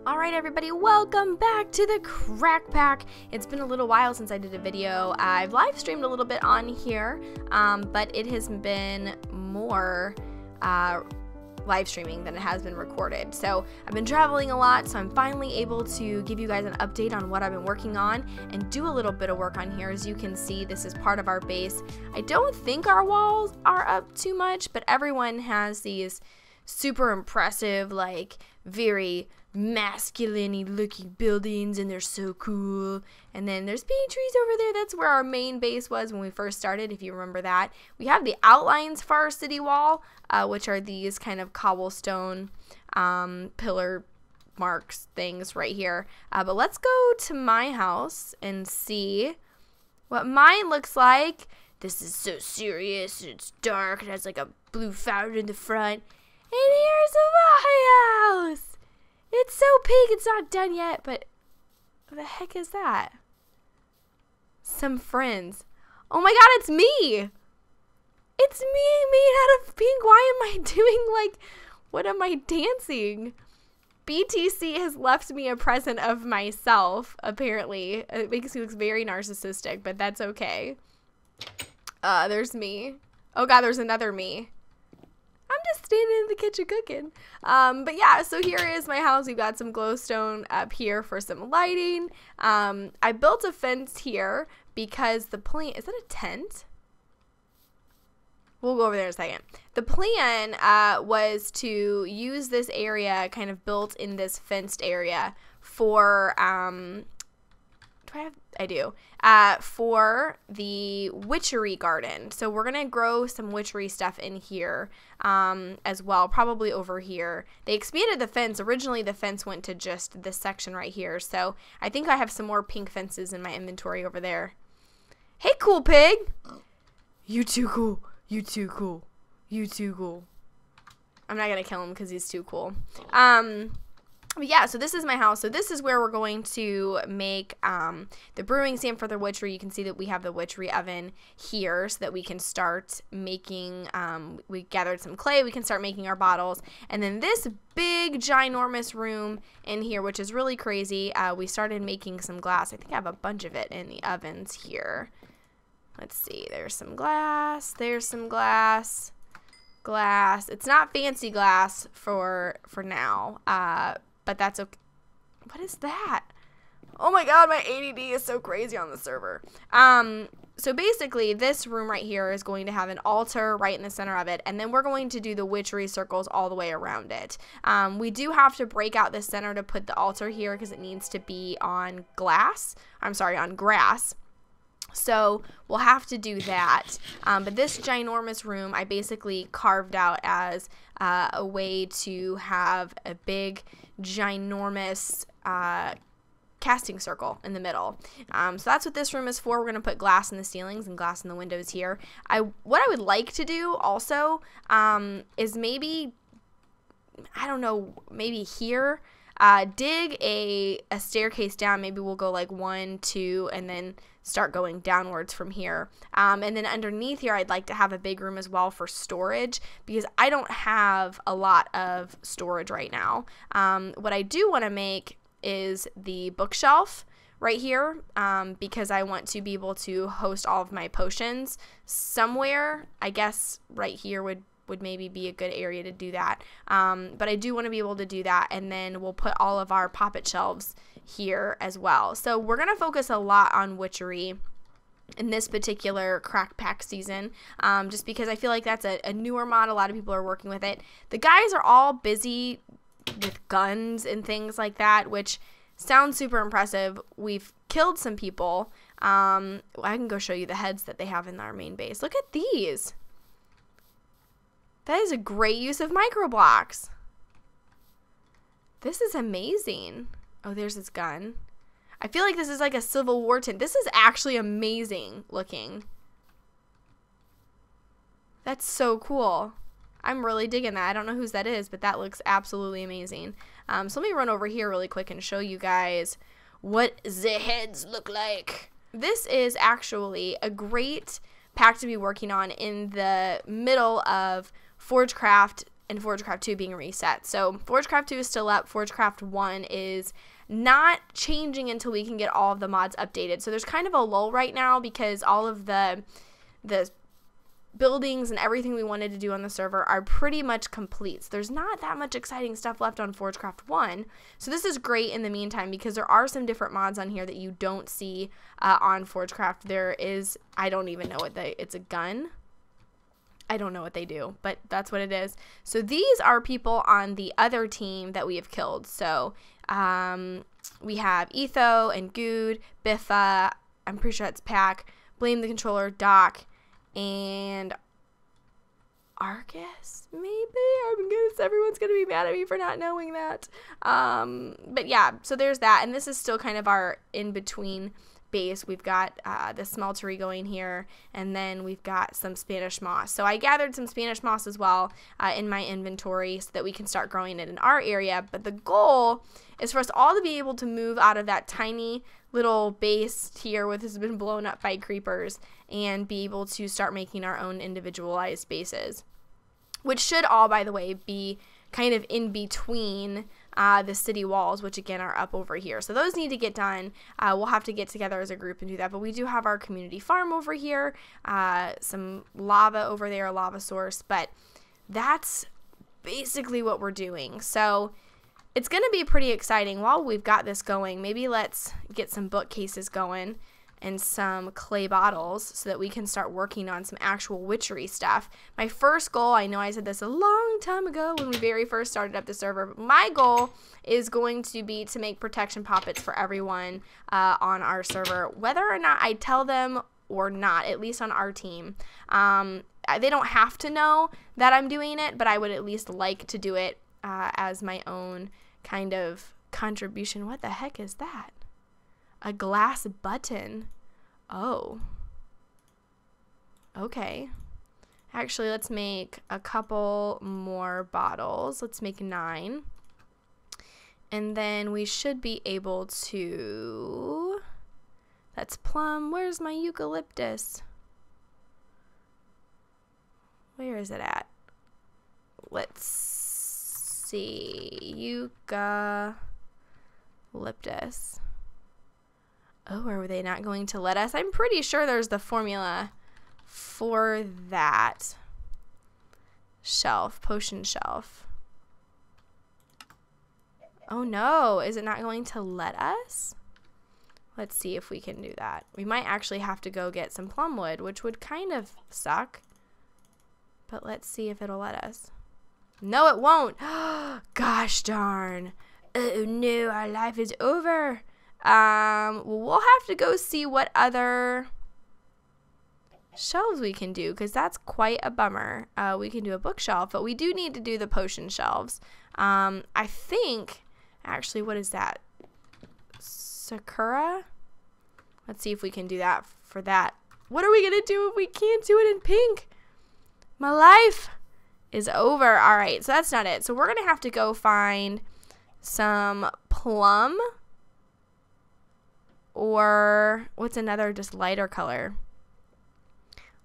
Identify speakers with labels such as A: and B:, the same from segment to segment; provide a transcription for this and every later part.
A: Alright everybody, welcome back to the CrackPack. It's been a little while since I did a video. I've live streamed a little bit on here, but it has been more live streaming than it has been recorded. So I've been traveling a lot, so I'm finally able to give you guys an update on what I've been working on and do a little bit of work on here. As you can see, this is part of our base. I don't think our walls are up too much, but everyone has these super impressive, like very masculine-y looking buildings, and they're so cool. And then there's bee trees over there. That's where our main base was when we first started, if you remember that. We have the outlines for our city wall, which are these kind of cobblestone pillar marks things right here. But let's go to my house and see what mine looks like. This is so serious. It's dark. It has like a blue fountain in the front. And here's my house. It's so pink. It's not done yet, but what the heck is that? Some friends. Oh my god, it's me. It's me made out of pink. Why am I doing like, what am I dancing? BTC has left me a present of myself, apparently. It makes me look very narcissistic, but that's okay. There's me. Oh god, there's another me. I'm just standing in the kitchen cooking. But yeah, so here is my house. We've got some glowstone up here for some lighting. I built a fence here because the plan, is that a tent? We'll go over there in a second. The plan was to use this area kind of built in this fenced area for, for the witchery garden. So we're going to grow some witchery stuff in here as well, probably over here. They expanded the fence. Originally, the fence went to just this section right here. So I think I have some more pink fences in my inventory over there. Hey, cool pig. You too cool. You too cool. You too cool. I'm not going to kill him because he's too cool. But yeah, so this is my house. So this is where we're going to make the brewing stand for the witchery. You can see that we have the witchery oven here so that we can start making, we gathered some clay, we can start making our bottles. And then this big, ginormous room in here, which is really crazy, we started making some glass. I think I have a bunch of it in the ovens here. Let's see, there's some glass, there's some glass. It's not fancy glass for now, but that's okay. What is that? Oh my god, my ADD is so crazy on the server. So basically, this room right here is going to have an altar right in the center of it, and then we're going to do the witchery circles all the way around it. We do have to break out the center to put the altar here because it needs to be on grass. So we'll have to do that. But this ginormous room, I basically carved out as a way to have a big, ginormous casting circle in the middle. So that's what this room is for. We're going to put glass in the ceilings and glass in the windows here. What I would like to do also is maybe, I don't know, maybe here, dig a staircase down. Maybe we'll go like 1, 2, and then start going downwards from here. And then underneath here, I'd like to have a big room as well for storage because I don't have a lot of storage right now. What I do want to make is the bookshelf right here because I want to be able to host all of my potions somewhere. I guess right here would maybe be a good area to do that. But I do want to be able to do that, and then we'll put all of our poppet shelves here as well. So we're going to focus a lot on witchery in this particular CrackPack season, just because I feel like that's a newer mod. A lot of people are working with it. The guys are all busy with guns and things like that, which sounds super impressive. We've killed some people. I can go show you the heads that they have in our main base. Look at these. That is a great use of microblocks. This is amazing. Oh, there's his gun. I feel like this is like a Civil War tent. This is actually amazing looking. That's so cool. I'm really digging that. I don't know whose that is, but that looks absolutely amazing. So let me run over here really quick and show you guys what the heads look like. This is actually a great pack to be working on in the middle of Forgecraft and Forgecraft 2 being reset. So Forgecraft 2 is still up. Forgecraft 1 is not changing until we can get all of the mods updated. So there's kind of a lull right now because all of the buildings and everything we wanted to do on the server are pretty much complete. So there's not that much exciting stuff left on Forgecraft 1. So this is great in the meantime because there are some different mods on here that you don't see on Forgecraft. There is, I don't even know what it's a gun. I don't know what they do, but that's what it is. So these are people on the other team that we have killed. So we have Etho and Good, Biffa, I'm pretty sure that's Pack, Blame the Controller, Doc, and Arcus, maybe? Everyone's going to be mad at me for not knowing that. But yeah, so there's that, and this is still kind of our in-between base. We've got the smeltery going here, and then we've got some Spanish moss. So I gathered some Spanish moss as well in my inventory so that we can start growing it in our area, but the goal is for us all to be able to move out of that tiny little base here with has been blown up by creepers and be able to start making our own individualized bases, which should all, by the way, be kind of in between the city walls, which again are up over here. So those need to get done. We'll have to get together as a group and do that, but we do have our community farm over here, some lava over there, a lava source, but that's basically what we're doing. So it's going to be pretty exciting. While we've got this going, maybe let's get some bookcases going and some clay bottles so that we can start working on some actual witchery stuff. My first goal, I know I said this a long time ago when we very first started up the server, but my goal is going to be to make protection poppets for everyone on our server, whether or not I tell them or not, at least on our team. They don't have to know that I'm doing it, but I would at least like to do it as my own kind of contribution. What the heck is that? A glass button. Oh. Okay. Actually, let's make a couple more bottles. Let's make 9. And then we should be able to... That's plum. Where's my eucalyptus? Where is it at? Let's see. Eucalyptus. Oh, are they not going to let us? I'm pretty sure there's the formula for that shelf, potion shelf. Oh no, is it not going to let us? Let's see if we can do that. We might actually have to go get some plum wood, which would kind of suck. But let's see if it'll let us. No, it won't. Gosh darn. Oh no, our life is over. We'll have to go see what other shelves we can do, because that's quite a bummer. We can do a bookshelf, but we do need to do the potion shelves. I think, actually, what is that? Sakura? Let's see if we can do that for that. What are we going to do if we can't do it in pink? My life is over. All right, so that's not it. So we're going to have to go find some plum. Or what's another just lighter color?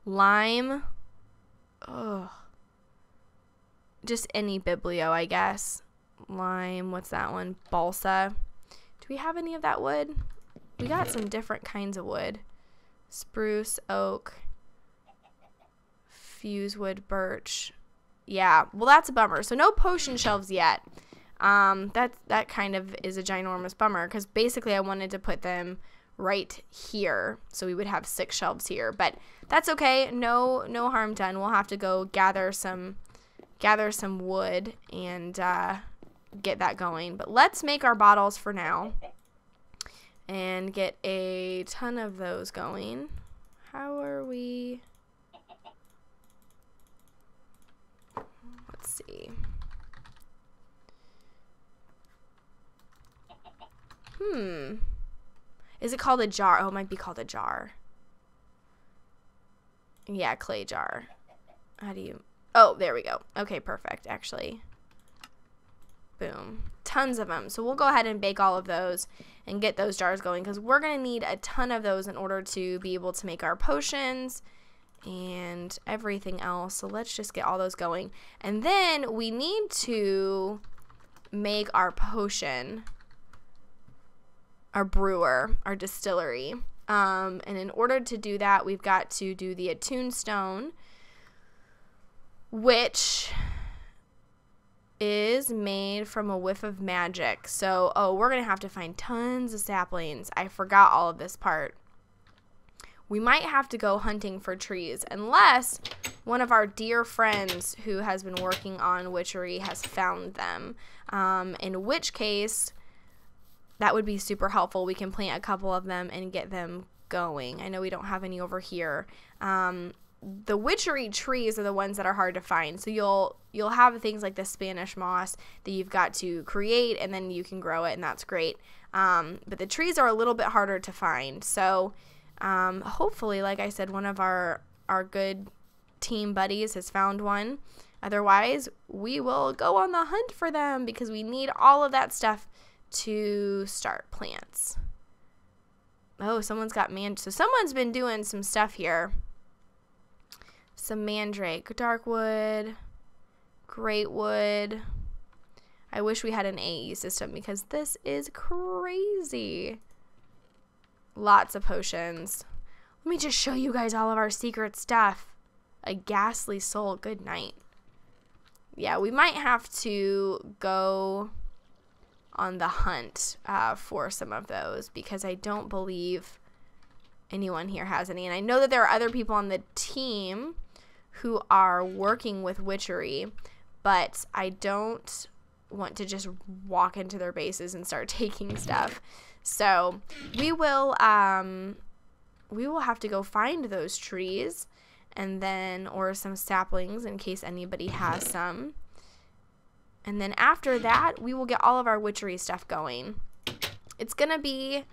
A: Lime. Ugh. Just any biblio, I guess. Lime. What's that one? Balsa. Do we have any of that wood? We got some different kinds of wood. Spruce, oak, fusewood, birch. Yeah. Well, that's a bummer. So no potion shelves yet. That kind of is a ginormous bummer, because basically I wanted to put them right here so we would have 6 shelves here, but that's okay. No harm done. We'll have to go gather some wood and get that going. But let's make our bottles for now and get a ton of those going. How are we? Let's see. Is it called a jar? Oh, it might be called a jar. Yeah, clay jar. How do you... Oh, there we go. Okay, perfect, actually. Boom. Tons of them. So we'll go ahead and bake all of those and get those jars going, because we're going to need a ton of those in order to be able to make our potions and everything else. So let's just get all those going. And then we need to make our potion, our brewer, our distillery. And in order to do that, we've got to do the attune stone, which is made from a whiff of magic. So, we're going to have to find tons of saplings. I forgot all of this part. We might have to go hunting for trees unless one of our dear friends who has been working on witchery has found them. In which case, that would be super helpful. We can plant a couple of them and get them going. I know we don't have any over here. The witchery trees are the ones that are hard to find. So you'll have things like the Spanish moss that you've got to create, and then you can grow it, and that's great. But the trees are a little bit harder to find. So hopefully, like I said, one of our good team buddies has found one. Otherwise, we will go on the hunt for them because we need all of that stuff to start plants. Oh, someone's got so someone's been doing some stuff here. Some mandrake, darkwood, great wood. I wish we had an AE system because this is crazy. Lots of potions. Let me just show you guys all of our secret stuff. A ghastly soul, good night. Yeah, we might have to go on the hunt for some of those because I don't believe anyone here has any. And I know that there are other people on the team who are working with witchery, but I don't want to just walk into their bases and start taking stuff. So we will have to go find those trees and then, or some saplings in case anybody has some. And then after that, we will get all of our witchery stuff going. It's gonna be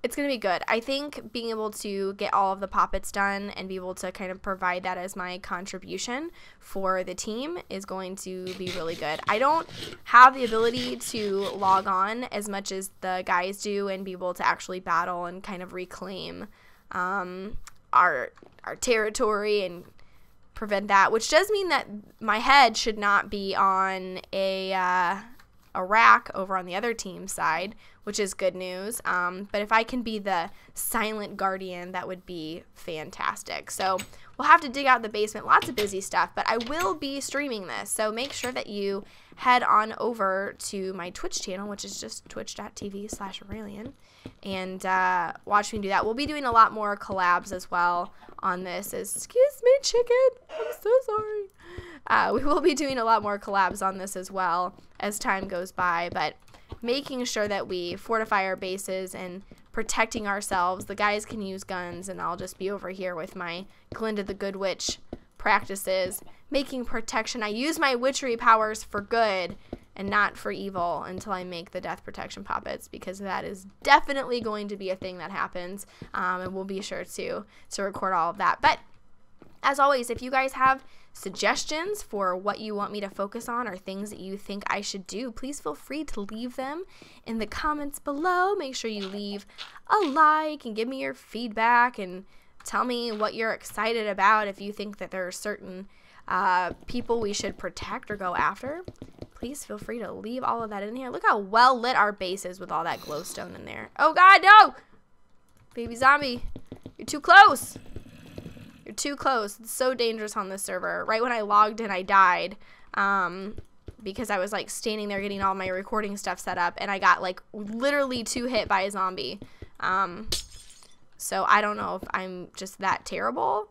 A: good. I think being able to get all of the poppets done and be able to kind of provide that as my contribution for the team is going to be really good. I don't have the ability to log on as much as the guys do and be able to actually battle and kind of reclaim our territory and prevent that, which does mean that my head should not be on a rack over on the other team side, which is good news. But if I can be the silent guardian, that would be fantastic. So we'll have to dig out the basement. Lots of busy stuff, but I will be streaming this. So make sure that you head on over to my Twitch channel, which is just twitch.tv/Aureylian, and watch me do that. We'll be doing a lot more collabs as well on this. Excuse me, chicken. I'm so sorry. We will be doing a lot more collabs on this as well as time goes by, but making sure that we fortify our bases and protecting ourselves. The guys can use guns, and I'll just be over here with my Glinda the Good Witch practices, making protection. I use my witchery powers for good and not for evil until I make the death protection poppets, because that is definitely going to be a thing that happens, and we'll be sure to record all of that. But as always, if you guys have suggestions for what you want me to focus on or things that you think I should do, please feel free to leave them in the comments below. Make sure you leave a like and give me your feedback and tell me what you're excited about. If you think that there are certain people we should protect or go after, please feel free to leave all of that in here. Look how well lit our base is with all that glowstone in there. Oh God, no! Baby zombie, you're too close. You're too close. It's so dangerous on this server. Right when I logged in, I died because I was like standing there getting all my recording stuff set up, and I got like literally 2 hit by a zombie. So I don't know if I'm just that terrible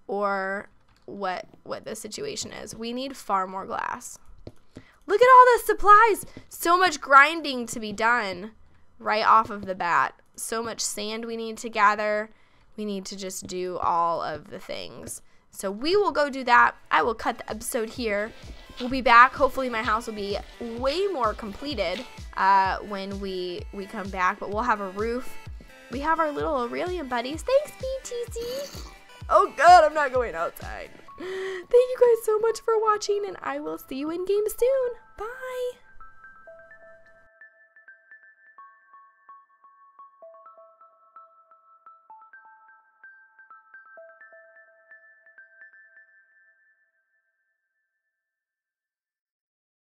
A: or what the situation is. We need far more glass. Look at all the supplies. So much grinding to be done right off of the bat. So much sand we need to gather. We need to just do all of the things. So we will go do that. I will cut the episode here. We'll be back. Hopefully my house will be way more completed when we come back. But we'll have a roof. We have our little Aureylian buddies. Thanks, BTC. Oh God, I'm not going outside. Thank you guys so much for watching, and I will see you in game soon. Bye.